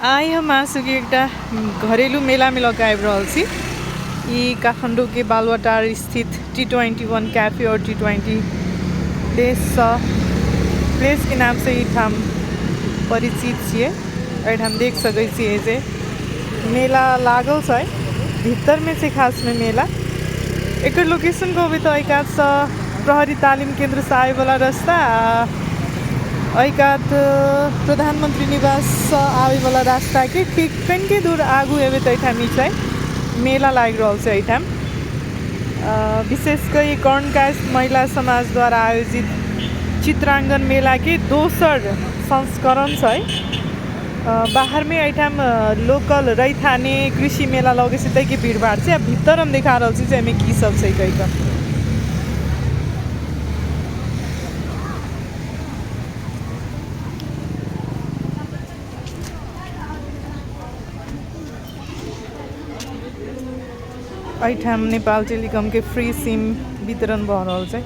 I हम आसु कि एकटा घरेलू मेला में लगाइब रहल छी। ई काठमाडौँ के बालुवाटार स्थित T21 कैफे और T20 प्लेस के नाम से ठाम परिचित छे। एठाम देख सकै छिए जे मेला लागल छै, भीतर में से खास में मेला। एकर लोकेशन कहबे तो एकात प्रहरी तालीम केंद्र से आए वाला रास्ता, एकात प्रधानमंत्री निवास आवे वाला रास्ता के ठीक कनिके दूर आगू एबे तो एठाम छै मेला लाग रहल छै। एठाम विशेष कई कर्णकास्ट महिला समाज द्वारा आयोजित चित्रांगन मेला के दोसर संस्करण छै। बाहर में एठाम लोकल रैथाने कृषि मेला लगे से तै के भीड़भाड़ से भीतर हम दिखा रहल छी जे एमे की सब छै कई का। एठाम नेपाल टेलिकॉम के फ्री सिम वितरण भ रहल छै।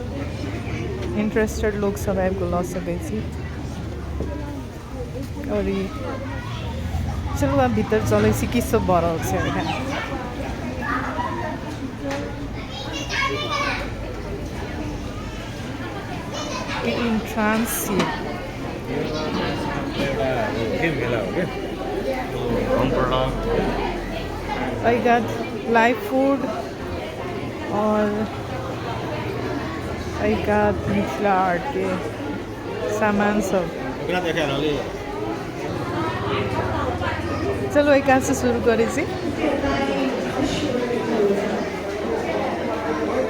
इंटरेस्टेड लोग सब आबि के ल सकै छी। और चलो अब भीतर चले छी की सब भ रहल छै एठाम। Entrance I got live food और I got मिथिला आर्ट के सामान सब। चलो एक से शुरू करे छी।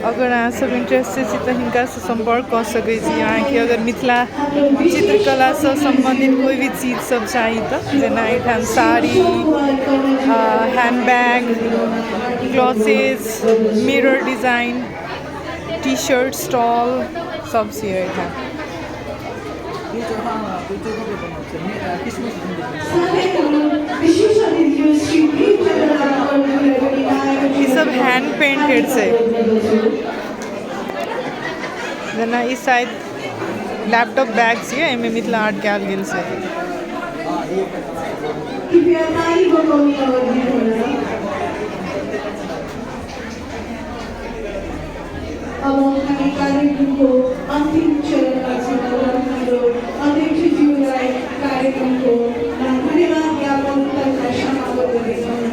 अगर अहाँ सब इंटरेस्टेड छी तो हिनका से संपर्क कर सकै छी। अहाँ के अगर मिथिला चित्रकला से संबंधित कोई भी चीज सब चाहिए तो जेना एठाम sari, handbag, glasses, mirror design, T shirt stole सब छी एठाम। ये सब हैंड पेंटेड से जना इस शायद लैपटॉप बैग है, एमे मिथिला आर्ट कैल गेल से।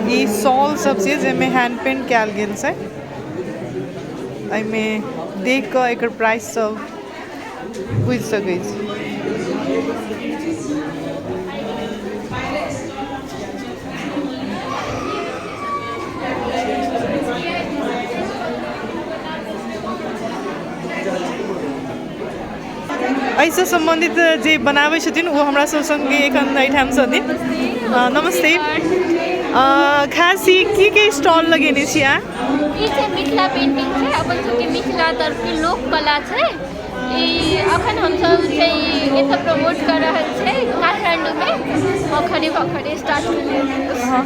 ये सॉल सब से जेमे हैंड पेंट कैल गेल से। एमे देख के एकर प्राइस सब बुझ सकै छी। ऐसे संबंधित जे बनावे छथिन वो हमरा सब संगे एखन एठाम छथिन। नमस्ते। खास ई के स्टॉल लगेने छी आ? ई छै मिथिला पेंटिंग छै, अपन सबके मिथिला तरफ के लोक कला छै। ई अखन हम सब छै एत प्रमोट कर रहल छै काठमांडू में खड़े स्टार्ट भेलै। हां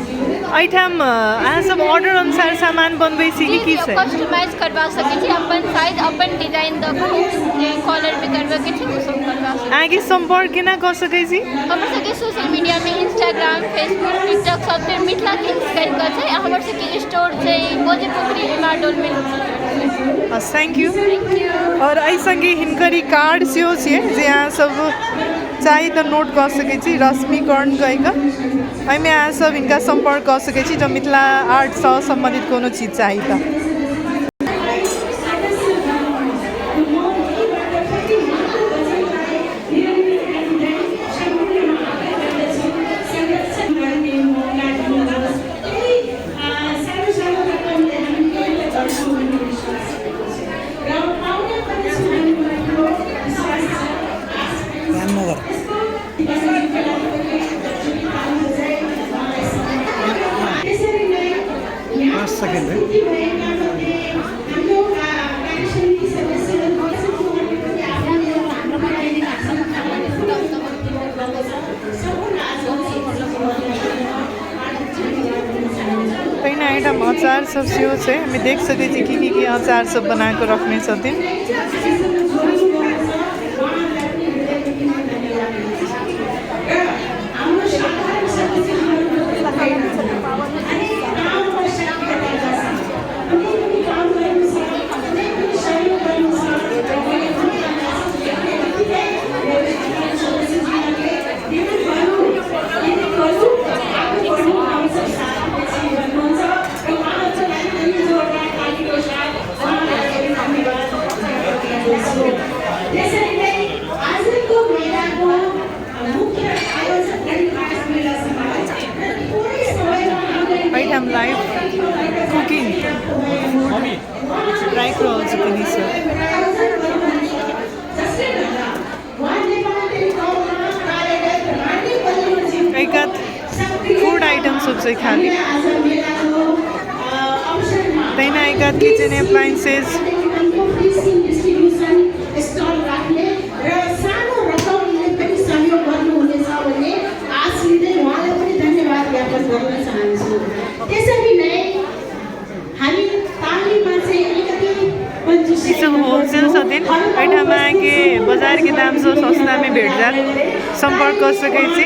एठाम अहाँ सब ऑर्डर अनुसार सामान बनबै छी की छै? कस्टमाइज करवा सकै छी, upon size upon design the के कलर में करबा के छै वो सब करवा सकै छी। अहाँ के संपर्क केना कर सकै छी? हमर सबके सोशल मीडिया में इंस्टाग्राम, फेसबुक, टिकटॉक सब पे मिथिला किंग्स कहि के छै। हमर सबके स्टोर छै बोझे पोखरी इमारडोल में। Thank you. और एहि संगे हिनकर कार्ड सेहो छै जे अहाँ सब चाही तो नोट कर सकै छी, रश्मिकर्ण कहि के। एहिमे अहाँ सब हिनका संपर्क कर सकै छी जब मिथिला आर्ट से संबंधित कोनो चीज चाही तो। आइटम अचार सब सेहो छै, हमें देख सकै छी की अचार सब बना के रखने छथिन। एठाम लाइभ कुकिङ फुड राइक्रोल्स पनि छ एकात फूड आइटम्स सब चाहिँ खाली त्यही एकात किचन एप्लायन्सेस सब होलसेल छथिन एठामा के बाजार के दाम से सस्ता में भेट जात संपर्क कर सके छी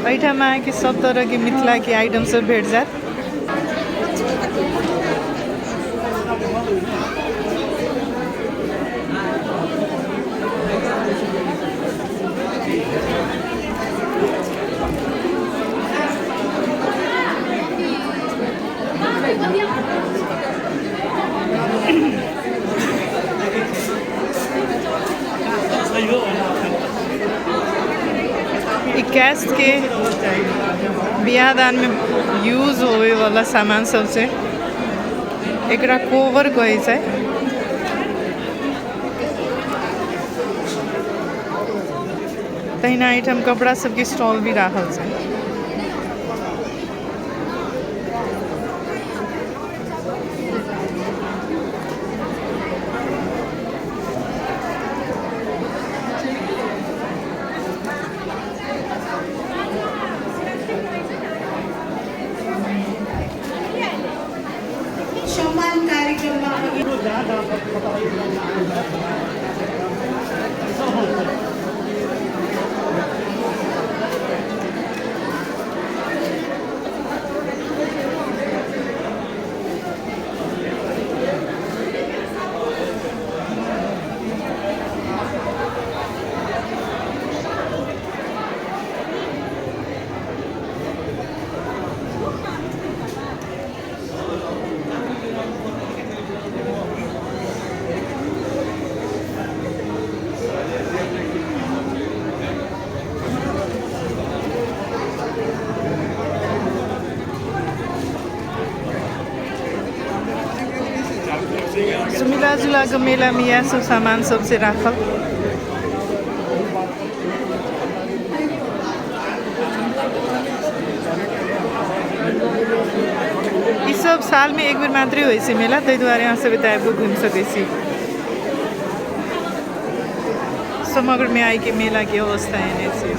ऐठामा कि सब तरह की मिथिला की आइटम सब भेट जात कैस्ट के बिहा दान में यूज होवे वाला सामान सब से एकरा कोवर कहे छै तहिना आइटम कपड़ा सबके स्टॉल भी राखल छै सुमिला जुलाको मेला में यह सब सामान सबसे राखल ये सब साल में एक बार मात्रै होइ छै मेला तै दुआरे यहाँ सब आबि घूम सकै छी समग्र में आई के मेला की अवस्था एने छै